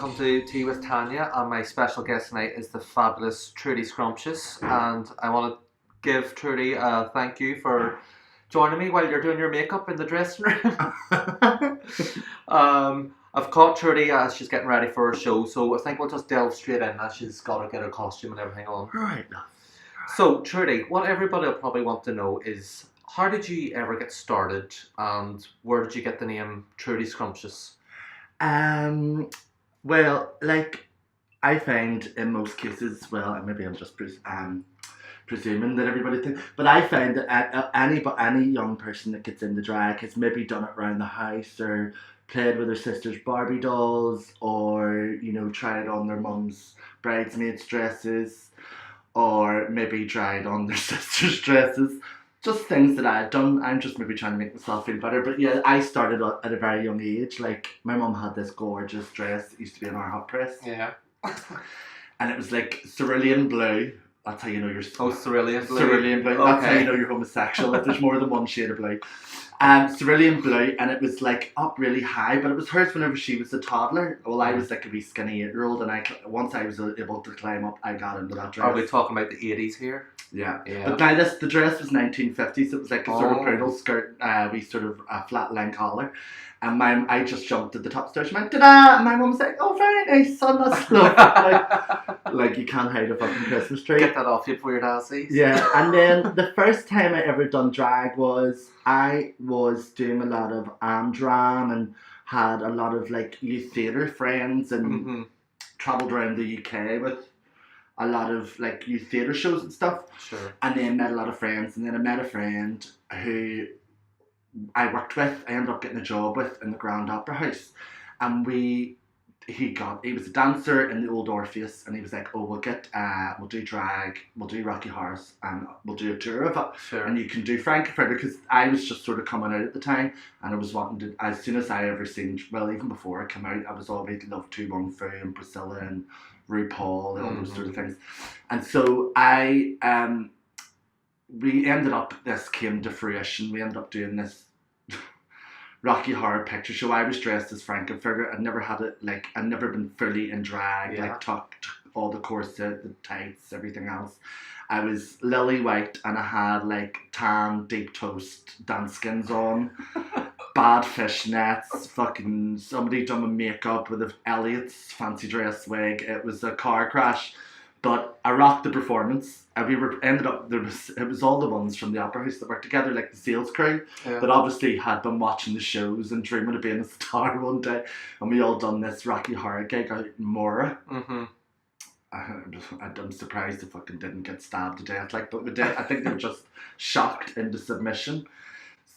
welcome to Tea with Tanya, and my special guest tonight is the fabulous Trudy Scrumptious, and I want to give Trudy a thank you for joining me while you're doing your makeup in the dressing room. I've caught Trudy as she's getting ready for her show, so I think we'll just delve straight in as she's got to get her costume and everything on. Right. So, Trudy, what everybody will probably want to know is, how did you ever get started, and where did you get the name Trudy Scrumptious? Well, like, I find in most cases, well, maybe I'm just presuming that everybody thinks, but I find that any young person that gets into drag has maybe done it around the house or played with their sister's Barbie dolls, or, you know, tried on their mum's bridesmaids dresses, or maybe tried on their sister's dresses. Just things that I had done. I'm just maybe trying to make myself feel better. But yeah, I started at a very young age. Like, my mum had this gorgeous dress that used to be in our hot press. Yeah. And it was like cerulean blue. That's how you know you're... Cerulean blue? Cerulean blue. Okay. That's how you know you're homosexual, if there's more than one shade of blue. Cerulean blue, and it was like up really high, but it was hers whenever she was a toddler. Well, I was like a wee skinny 8-year-old, and once I was able to climb up, I got into that dress. Are we talking about the 80s here? Yeah. But now the dress was 1950s. It was like a sort of poodle skirt, we sort of flat line collar. And I just jumped at the top stairs and went, ta-da! And my mum was like, oh, very nice, son, that's lovely. like you can't hide a fucking Christmas tree. Get that off you before your dad sees. Yeah, and then the first time I ever done drag was, I was doing a lot of Amdram and had a lot of like youth theatre friends and travelled around the UK with a lot of like youth theatre shows and stuff. Sure. And then met a lot of friends, and then I met a friend who I worked with, I ended up getting a job with in the Grand Opera House. And he was a dancer in the old Orpheus, and he was like, oh, we'll do drag, we'll do Rocky Horse, and we'll do a tour of it. Sure. And you can do Frankfurt, because I was just sort of coming out at the time, and I was wanting to, as soon as I ever seen, well, even before I came out, I was always loved Tu Wong Fu and Priscilla and RuPaul and all those sort of things. And so this came to fruition. We ended up doing this Rocky Horror Picture Show. I was dressed as Frankenfurter. I'd never been fully in drag, like tucked all the corset, the tights, everything else. I was lily white, and I had like tan deep toast dance skins on, bad fishnets, fucking somebody done my makeup with Elliot's fancy dress wig. It was a car crash. But I rocked the performance, and it was all the ones from the Opera House that worked together, like the sales crew, that obviously had been watching the shows and dreaming of being a star one day, and we all done this Rocky Horror gig out in Mora. I'm surprised the fucking didn't get stabbed to death, but we did. I think they were just shocked into submission.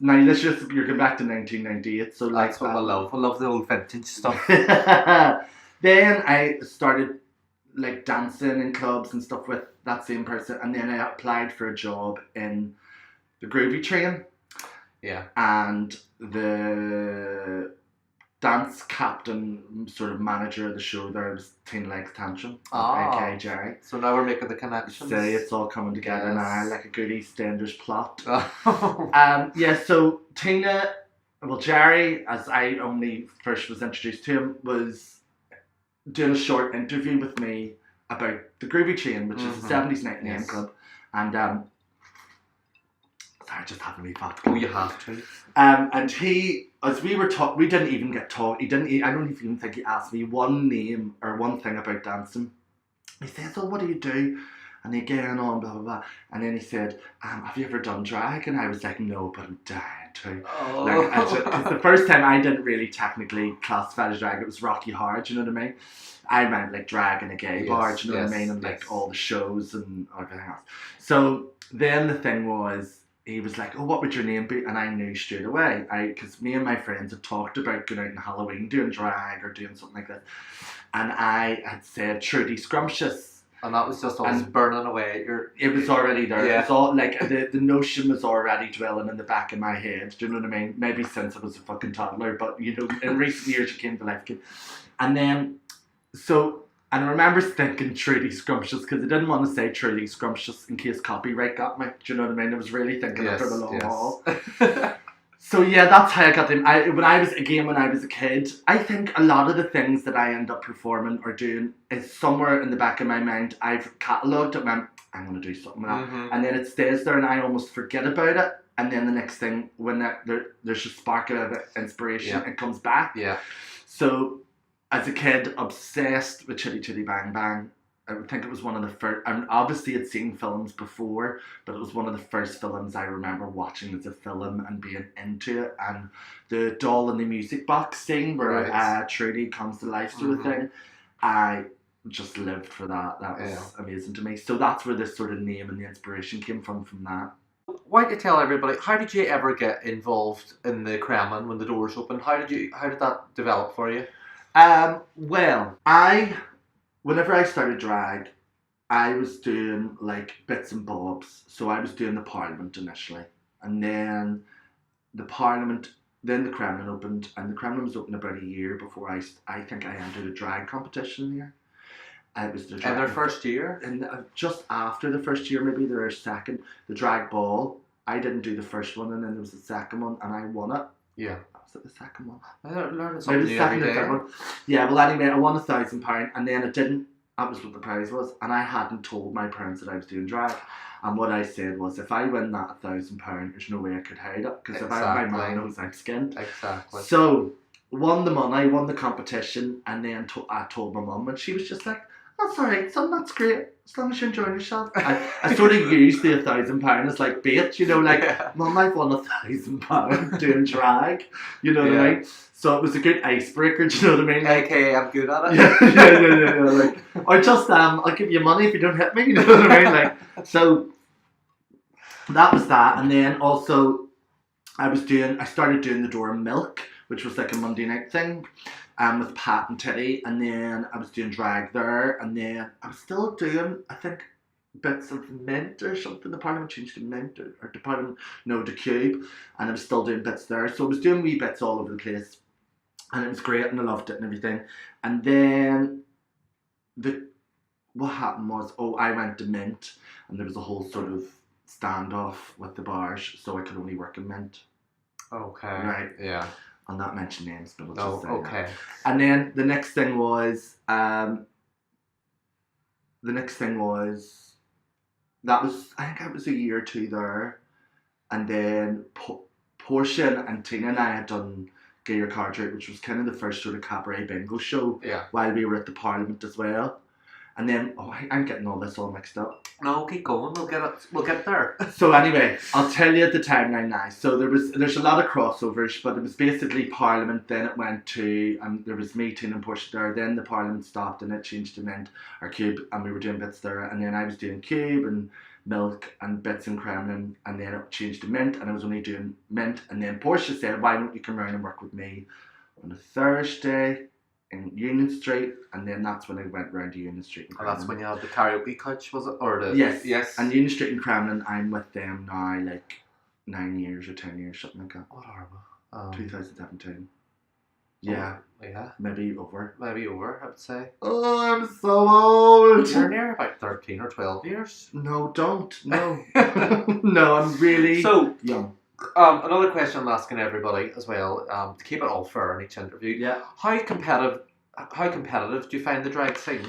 Now you're going back to 1998, so that's what I love. I love the old vintage stuff. Then I started like dancing in clubs and stuff with that same person, and then I applied for a job in the Groovy Train. Yeah. And the dance captain, sort of manager of the show there, was Teen Legs Tantrum, aka Jerry. So now we're making the connections. See, it's all coming together now, like a good EastEnders plot. So Jerry, as I only first was introduced to him, was doing a short interview with me about the Groovy Train, which is a 70s night name club. And sorry, just having me thought. Oh, you have to. And he, as we were talking, we didn't even get talk. I don't even think he asked me one name or one thing about dancing. He said, "So what do you do?" And he getting on, blah blah blah. And then he said, "Have you ever done drag?" And I was like, "No, but I'm dying to." Because the first time I didn't really technically classify as drag, it was Rocky Horror. Do you know what I mean? I meant like drag in a gay bar. Do you know what I mean? And like all the shows and everything else. So then the thing was, he was like, "Oh, what would your name be?" And I knew straight away. Because me and my friends had talked about going out on Halloween doing drag or doing something like that, and I had said Trudy Scrumptious. And that was just always burning away at your... It was already there. Yeah. It was all, like, the notion was already dwelling in the back of my head. Do you know what I mean? Maybe since I was a fucking toddler, but, you know, in recent years it came to life again. And then, and I remember thinking Trudy Scrumptious, because I didn't want to say Trudy Scrumptious in case copyright got me. Do you know what I mean? I was really thinking it for the long haul. So yeah, that's how I got them. When I was a kid, I think a lot of the things that I end up performing or doing is somewhere in the back of my mind. I've catalogued it. I'm going to do something with that, and then it stays there, and I almost forget about it. And then the next thing, when there's a spark of inspiration, it comes back. Yeah. So as a kid, obsessed with Chitty Chitty Bang Bang. I think it was one of the first. I mean, obviously, I'd seen films before, but it was one of the first films I remember watching as a film and being into it. And the doll in the music box scene where Trudy comes to life, sort of thing. I just lived for that. That was amazing to me. So that's where this sort of name and the inspiration came from that. Why don't you tell everybody, how did you ever get involved in the Kremlin when the doors opened? How did that develop for you? Well, whenever I started drag, I was doing like bits and bobs. So I was doing the Parliament initially, and then the Kremlin opened, and the Kremlin was open about a year before I think I entered a drag competition there. It was in their first year? And just after the first year, maybe their second, the drag ball. I didn't do the first one, and then there was the second one, and I won it. Yeah. Was it the second one? I learned something new every day. One. Yeah, well anyway, I won £1,000, and then it didn't. That was what the prize was, and I hadn't told my parents that I was doing drag. And what I said was, if I win that £1,000, there's no way I could hide it, because if my mum knows I'm skinned. Exactly. So won the money, won the competition, and then I told my mum, and she was just like, "That's all right, son. That's great. As long as you're enjoying yourself." I sort of used the £1,000 as like bait, you know, like, Mum, I've won £1,000 doing drag, you know what I mean? So it was a good icebreaker, do you know what I mean? AKA, I'm good at it. Yeah. Like, or just I'll give you money if you don't hit me, you know what I mean? Like, so that was that, and then also I started doing the Door Milk, which was like a Monday night thing. With Pat and Teddy, and then I was doing drag there, and then I was still doing, I think, bits of Mint or something. The Parliament changed to Mint or to Cube, and I was still doing bits there. So I was doing wee bits all over the place, and it was great, and I loved it and everything. And then what happened was, I went to Mint, and there was a whole sort of standoff with the bars, so I could only work in Mint. Okay. Right. Yeah. I'll not mention names, but I'll just say okay. that. And then the next thing was, that was, I think it was a year or two there, and then Portia and Tina and I had done Get Your Cards Out, which was kind of the first sort of cabaret bingo show, while we were at the Parliament as well. And then, I'm getting all this all mixed up. No, keep going. We'll get there. So anyway, I'll tell you the timeline now. So there's a lot of crossovers, but it was basically Parliament. Then it went to there was meeting and Portia there. Then the Parliament stopped and it changed to Mint or Cube, and we were doing bits there. And then I was doing Cube and Milk and bits in Kremlin, and then it changed to Mint, and I was only doing Mint. And then Portia said, "Why don't you come around and work with me on a Thursday in Union Street?" And then that's when I went round to Union Street. And that's when you had the karaoke couch, was it? Or the yes. And Union Street and Kremlin, I'm with them now like 9 years or 10 years, something like that. What are we? 2017. Yeah. Yeah. Maybe over, I would say. Oh, I'm so old. You're near about 13 or 12 years. No, don't. No. No, I'm really young. Another question I'm asking everybody as well, to keep it all fair in each interview. Yeah. How competitive do you find the drag scene,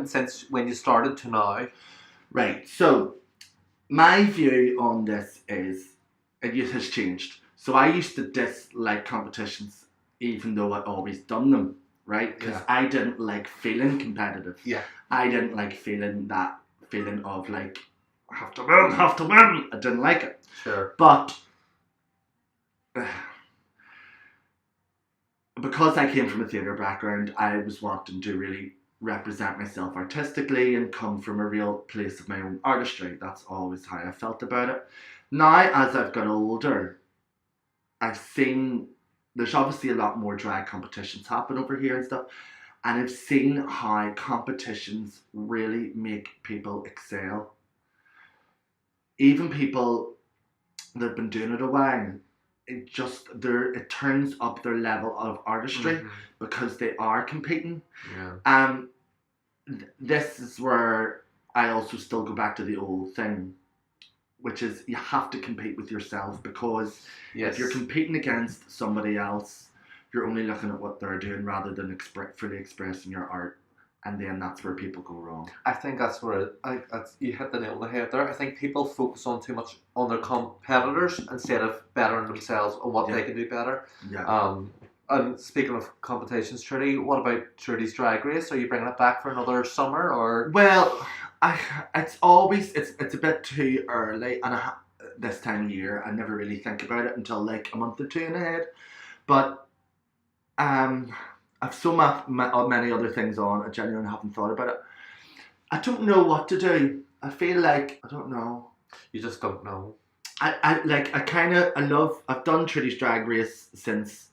since when you started to now? Right. So my view on this is it has changed. So I used to dislike competitions, even though I'd always done them, right? Because I didn't like feeling competitive. Yeah. I didn't like feeling that feeling of like, have to win. I didn't like it. Sure. But because I came from a theatre background, I was wanting to really represent myself artistically and come from a real place of my own artistry. That's always how I felt about it. Now, as I've got older, I've seen there's obviously a lot more drag competitions happen over here and stuff, and I've seen how competitions really make people excel. Even people that have been doing it a while, it turns up their level of artistry because they are competing. Yeah. This is where I also still go back to the old thing. which is you have to compete with yourself, because Yes. if you're competing against somebody else, you're only looking at what they're doing rather than fully expressing your art, and then that's where people go wrong. I think that's where you hit the nail on the head there. I think people focus on too much on their competitors instead of bettering themselves on what they can do better. Yeah. And speaking of competitions, Trudy, what about Trudy's Drag Race? Are you bringing it back for another summer, or? Well, it's always it's a bit too early, and this time of year I never really think about it until like a month or two in ahead. But I've so many other things on. I genuinely haven't thought about it. I don't know what to do. I feel like I don't know. You just don't know. I've done Trudy's Drag Race since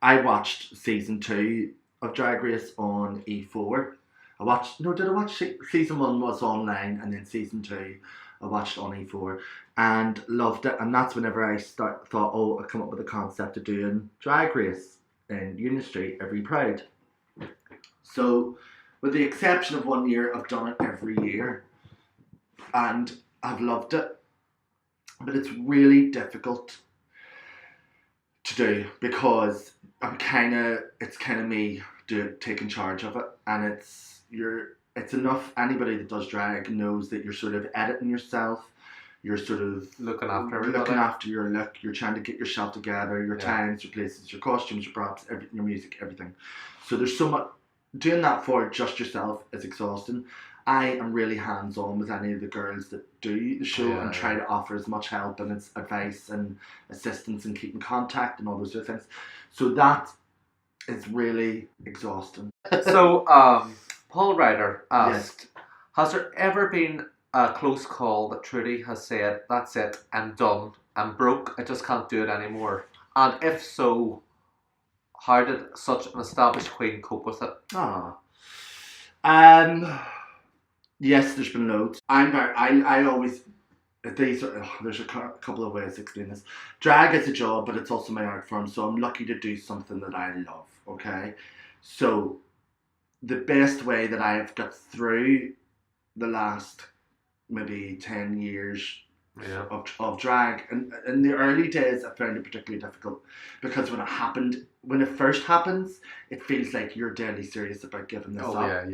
I watched season 2 of Drag Race on E4. Did I watch season 1 was online, and then season 2 I watched on E4 and loved it. And that's whenever I thought, oh, I come up with a concept of doing Drag Race in Union Street every Pride. So, with the exception of 1 year, I've done it every year, and I've loved it. But it's really difficult to do because it's kind of me taking charge of it, and it's enough. Anybody that does drag knows that you're sort of editing yourself. You're sort of looking after everybody. Looking after your look. You're trying to get yourself together. Your times, your places, your costumes, your props, your music, everything. So there's so much. Doing that for just yourself is exhausting. I am really hands-on with any of the girls that do the show and try to offer as much help and advice and assistance and keeping contact and all those other things. So that is really exhausting. So, Paul Ryder asked, has there ever been a close call that Trudy has said, that's it, I'm done, I'm broke, I just can't do it anymore? And if so, how did such an established queen cope with it? Yes, there's been loads. I always, there's a couple of ways to explain this. Drag is a job, but it's also my art form, so I'm lucky to do something that I love, okay? So, the best way that I have got through the last maybe 10 years of drag, and in the early days I found it particularly difficult, because when it first happens, it feels like you're deadly serious about giving this up.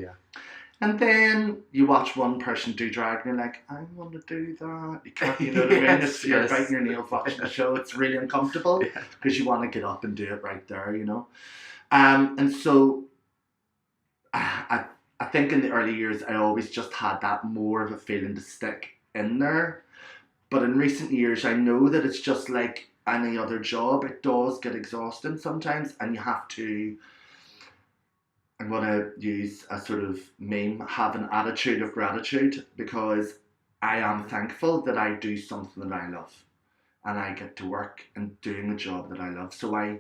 And then you watch one person do drag and you're like, I want to do that. You can't, you know what I mean? You're biting your nails watching the show. It's really uncomfortable because you want to get up and do it right there, you know. And so I think in the early years I always just had that more of a feeling to stick in there. But in recent years I know that it's just like any other job. It does get exhausting sometimes, and you have to, I'm going to use a sort of meme, have an attitude of gratitude, because I am thankful that I do something that I love and I get to work and doing a job that I love. So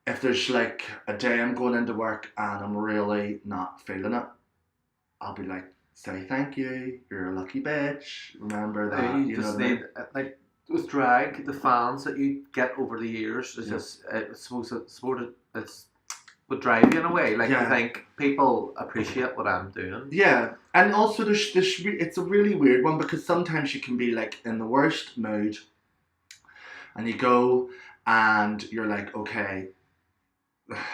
if there's like a day I'm going into work and I'm really not feeling it, I'll be like, say thank you, you're a lucky bitch, remember that. You just need, like with drag, the fans that you get over the years is just, it's would drive you in a way. Like, you think people appreciate what I'm doing. Yeah, and also it's a really weird one, because sometimes you can be like in the worst mood, and you go and you're like, okay,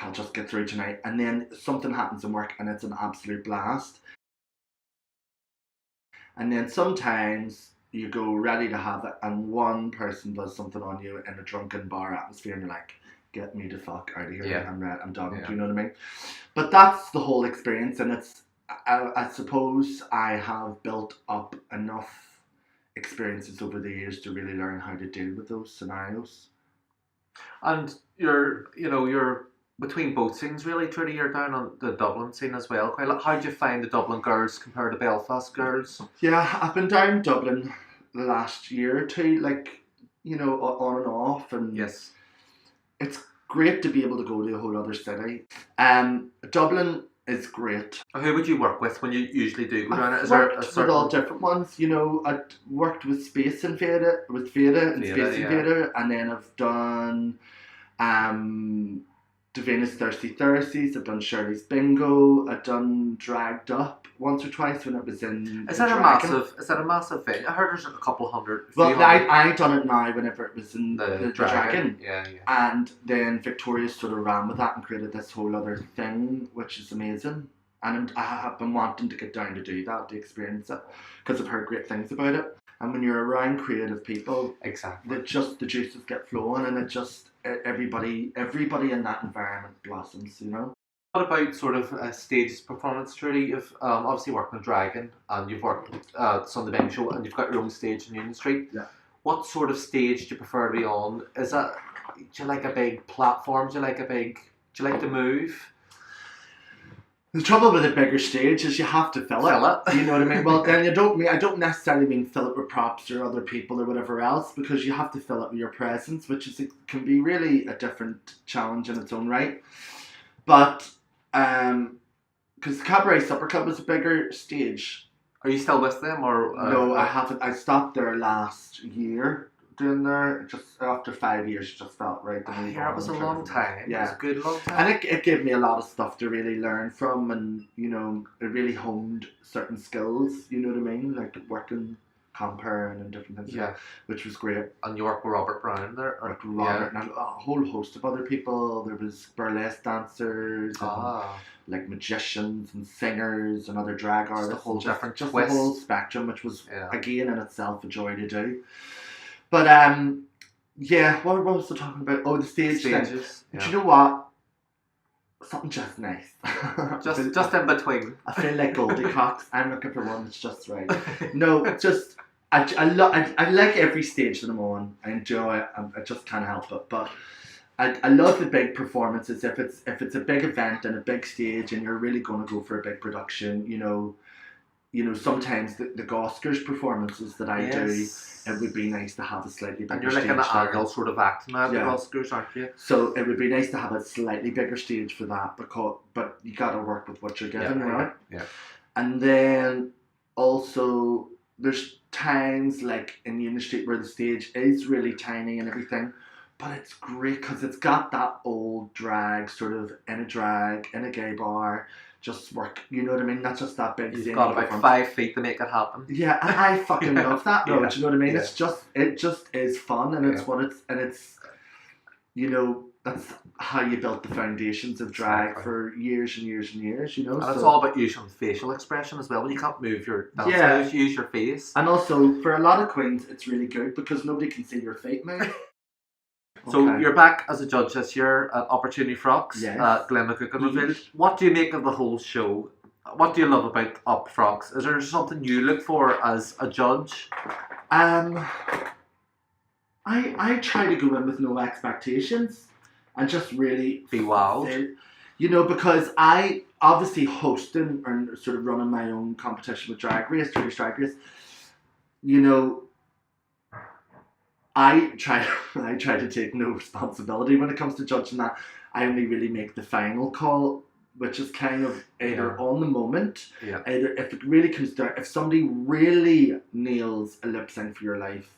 I'll just get through tonight, and then something happens in work and it's an absolute blast. And then sometimes you go ready to have it, and one person does something on you in a drunken bar atmosphere, and you're like, get me the fuck out of here, I'm done, do you know what I mean? But that's the whole experience, and it's, I suppose I have built up enough experiences over the years to really learn how to deal with those scenarios. And you're between both scenes really, Trudy. You're down on the Dublin scene as well. How do you find the Dublin girls compared to Belfast girls? Yeah, I've been down Dublin the last year or two, like, you know, on and off, and it's great to be able to go to a whole other city. Dublin is great. Who would you work with when you usually do go down? I've worked with all different ones. You know, I worked with Space Invader, and then I've done Davina's Thirsty Thursdays, I've done Shirley's Bingo, I've done Dragged Up, once or twice when it was in. Is that a massive? Is that a massive venue? I heard there's a couple hundred. Well, I done it now whenever it was in the Dragon. Yeah. And then Victoria sort of ran with that and created this whole other thing, which is amazing. And I have been wanting to get down to do that, to experience it, because I've heard great things about it. And when you're around creative people, exactly, the juices get flowing, and it just everybody in that environment blossoms, you know. What about sort of a stage performance, Trudy? You've obviously worked on Dragon, and you've worked Sunday Bang Show, and you've got your own stage in Union Street. Yeah. What sort of stage do you prefer to be on? Is that, do you like a big platform? Do you like to move? The trouble with a bigger stage is you have to fill it. You know what I mean? Well, then I don't necessarily mean fill it with props or other people or whatever else, because you have to fill it with your presence, which can be really a different challenge in its own right. But because Cabaret Supper Club was a bigger stage. Are you still with them or? No, I haven't. I stopped there last year. Doing there just after 5 years, just felt right. Yeah, it was a long time. Yeah, it was a good long time. And it gave me a lot of stuff to really learn from, and you know, it really honed certain skills. You know what I mean, like working compere and different things. Yeah, which was great. And you worked with Robert Brown there, and a whole host of other people. There was burlesque dancers, and like magicians and singers and other drag artists. Just a whole different just twist. The whole spectrum, which was again in itself a joy to do. But what was I talking about? Oh, the stages. Yeah. But you know what? Something just nice. just in between. I feel like Goldie Cox. I'm looking for one that's just right. No, just I like every stage that I'm on. I enjoy it. I just can't help it. But I love the big performances. If it's a big event and a big stage, and you're really going to go for a big production, you know, sometimes the Oscars performances that I do, it would be nice to have a slightly bigger stage. And you're like an annual sort of act now at the Oscars, aren't you? So it would be nice to have a slightly bigger stage for that, but you got to work with what you're given, right? Yeah. And then also there's times like in Union Street where the stage is really tiny and everything, but it's great because it's got that old drag sort of in a gay bar. Just work, you know what I mean? Not just that big. You've got about 5 feet to make it happen. Yeah, and I fucking love that though. Do you know what I mean? It just is fun, and it's you know, that's how you built the foundations of drag for years and years and years. You know, and it's all about using facial expression as well. When you can't move your dance, use your face. And also for a lot of queens, it's really good because nobody can see your feet move. So you're back as a judge this year at Opportunity Frocks at Glen McCook and Revealed. What do you make of the whole show? What do you love about Up Frocks? Is there something you look for as a judge? I try to go in with no expectations and just really be wild. You know, because I obviously hosting or sort of running my own competition with Drag Race, Drag Race, you know, I try to take no responsibility when it comes to judging that. I only really make the final call, which is kind of either on the moment, either if it really comes down, if somebody really nails a lip sync for your life,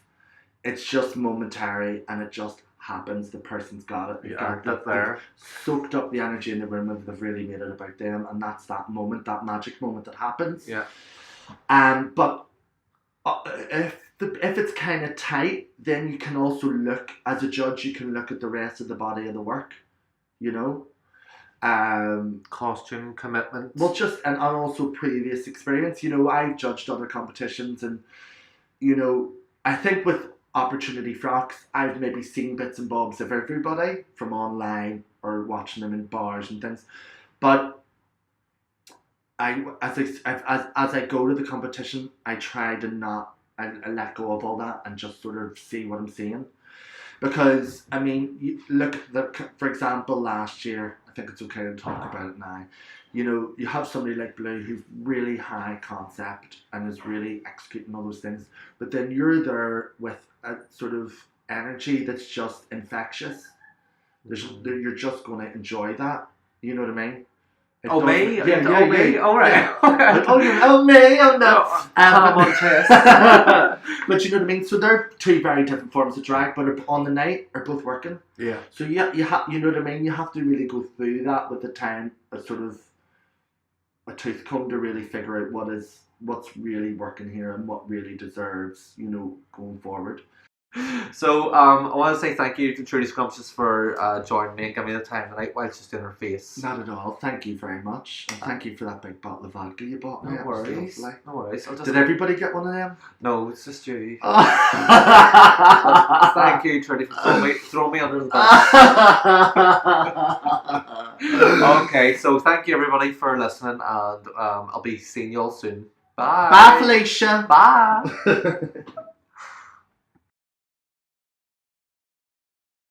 it's just momentary and it just happens. The person's got it. They've soaked up the energy in the room and they've really made it about them, and that's that moment, that magic moment that happens. Yeah. But if it's kind of tight, then you can also look, as a judge, you can look at the rest of the body of the work, you know. Costume, commitment. Well, and also previous experience. You know, I've judged other competitions, and, you know, I think with Opportunity Frocks, I've maybe seen bits and bobs of everybody from online or watching them in bars and things. But as I go to the competition, I try to I let go of all that and just sort of see what I'm seeing. Because, I mean, you look at for example, last year, I think it's okay to talk about it now. You know, you have somebody like Blue who's really high concept and is really executing all those things. But then you're there with a sort of energy that's just infectious. You're just going to enjoy that. You know what I mean? Me? Me. All right. Me. Oh no. On chest. But you know what I mean. So they're two very different forms of drag, but on the night are both working. Yeah. So you know what I mean. You have to really go through that with the time, sort of a tooth comb to really figure out what's really working here and what really deserves, you know, going forward. So I want to say thank you to Trudy Scrumptious for joining me and giving me the time tonight while she's doing her face. Not at all. Thank you very much, and thank you for that big bottle of vodka you bought me. No worries. No worries. Did everybody get one of them? No, it's just you. Thank you, Trudy, for throwing me under the bus. Okay, so thank you everybody for listening, and I'll be seeing you all soon. Bye. Bye, Felicia. Bye.